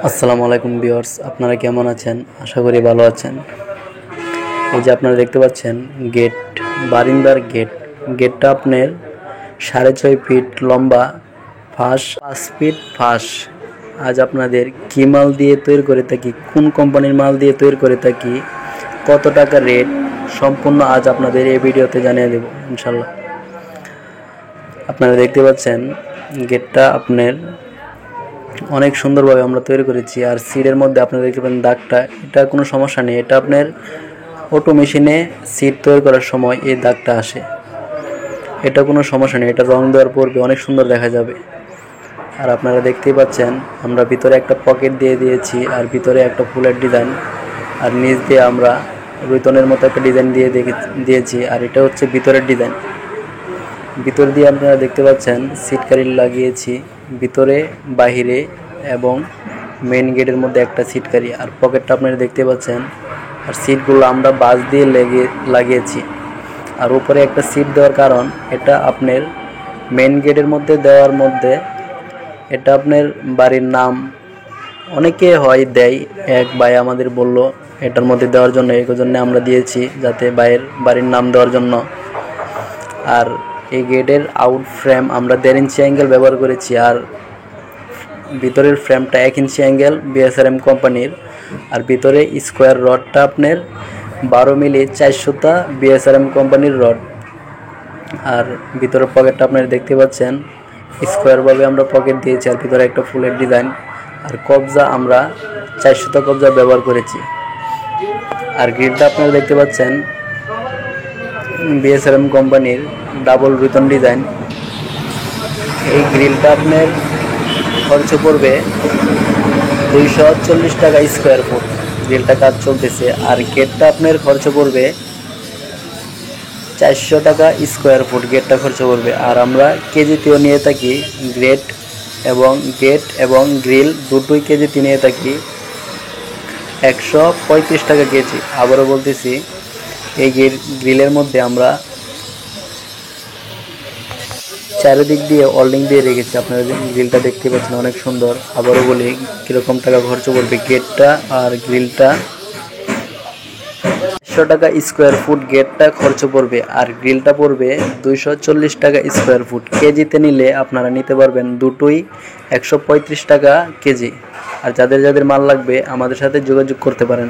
আসসালামু আলাইকুম ভিউয়ার্স, আপনারা কেমন আছেন? আশা করি ভালো আছেন। এই যে আপনারা দেখতে পাচ্ছেন গেট, বারিন্দার গেটটা আপনার 6.5 ফিট লম্বা, 5 ফিট ফাঁস। আজ আপনাদের কি মাল দিয়ে তৈরি করে থাকি, কোন কোম্পানির মাল দিয়ে তৈরি করে থাকি, কত টাকা রেট, সম্পূর্ণ আজ আপনাদের এই ভিডিওতে জানিয়ে দেব ইনশাল্লাহ। আপনারা দেখতে পাচ্ছেন গেটটা আপনার অনেক সুন্দরভাবে আমরা তৈরি করেছি। আর সিটের মধ্যে আপনারা দেখতে পাবেন দাগটা, এটা কোনো সমস্যা নেই, এটা আপনার অটো মেশিনে সিট তৈরি করার সময় এই দাগটা আসে, এটা কোনো সমস্যা নেই, এটা রং দেওয়ার পূর্বে অনেক সুন্দর দেখা যাবে। আর আপনারা দেখতেই পাচ্ছেন আমরা ভিতরে একটা পকেট দিয়ে দিয়েছি, আর ভিতরে একটা ফুলের ডিজাইন, আর নিচ দিয়ে আমরা রুইতনের মতো একটা ডিজাইন দিয়েছি। আর এটা হচ্ছে ভিতরের ডিজাইন। ভিতর দিয়ে আপনারা দেখতে পাচ্ছেন সিট কারি লাগিয়েছি ভিতরে, বাহিরে এবং মেইন গেটের মধ্যে একটা সিট কারি। আর পকেটটা আপনারা দেখতে পাচ্ছেন। আর সিটগুলো আমরা বাস দিয়ে লাগিয়েছি। আর উপরে একটা সিট দেওয়ার কারণ, এটা আপনার মেইন গেটের মধ্যে দেওয়ার মধ্যে, এটা আপনার বাড়ির নাম অনেকে হয় দেয়, এক ভাই আমাদের বলল এটার মধ্যে দেওয়ার জন্য, এই জন্য আমরা দিয়েছি, যাতে ভাইয়ের বাড়ির নাম দেওয়ার জন্য। আর এই গেটের আউট ফ্রেম আমরা 1.5 ইঞ্চি অ্যাঙ্গেল ব্যবহার করেছি, আর ভিতরের ফ্রেমটা 1 ইঞ্চি অ্যাঙ্গেল বিএসআরএম কোম্পানির। আর ভিতরে স্কোয়ার রডটা আপনার 12 মিলি 400টা বিএসআরএম কোম্পানির রড। আর ভিতরের পকেটটা আপনারা দেখতে পাচ্ছেন স্কোয়ারভাবে আমরা পকেট দিয়েছি, আর ভিতরে একটা ফুলের ডিজাইন। আর কবজা আমরা 400টা কবজা ব্যবহার করেছি। আর গ্রিলটা আপনারা দেখতে পাচ্ছেন বিএসআরএম কোম্পানির ডাবল রুইতন ডিজাইন। এই গ্রিলটা আপনার খরচ পড়বে 240 টাকা স্কোয়ার ফুট, গ্রিলটা কাজ চলতেছে। আর গেটটা আপনার খরচ পড়বে 400 টাকা স্কোয়ার ফুট, গেটটা খরচ পড়বে। আর আমরা কেজিতেও নিয়ে থাকি, গেট এবং গ্রিল দুটোই কেজিতে নিয়ে থাকি 135 টাকা কেজি। আবারও বলতেছি, এই গ্রিলের মধ্যে আমরা চারিদিক দিয়ে ওল্ডিং দিয়ে রেখেছি। আপনারা গ্রিলটা দেখতে পাচ্ছেন অনেক সুন্দর। আবারও বলি কীরকম টাকা খরচ পড়বে গেটটা আর গ্রিলটা। 100 টাকা স্কোয়ার ফুট গেটটা খরচ পড়বে, আর গ্রিলটা পড়বে 240 টাকা স্কোয়ার ফুট। কেজিতে নিলে আপনারা নিতে পারবেন দুটোই 135 টাকা কেজি। আর যাদের যাদের মাল লাগবে আমাদের সাথে যোগাযোগ করতে পারেন।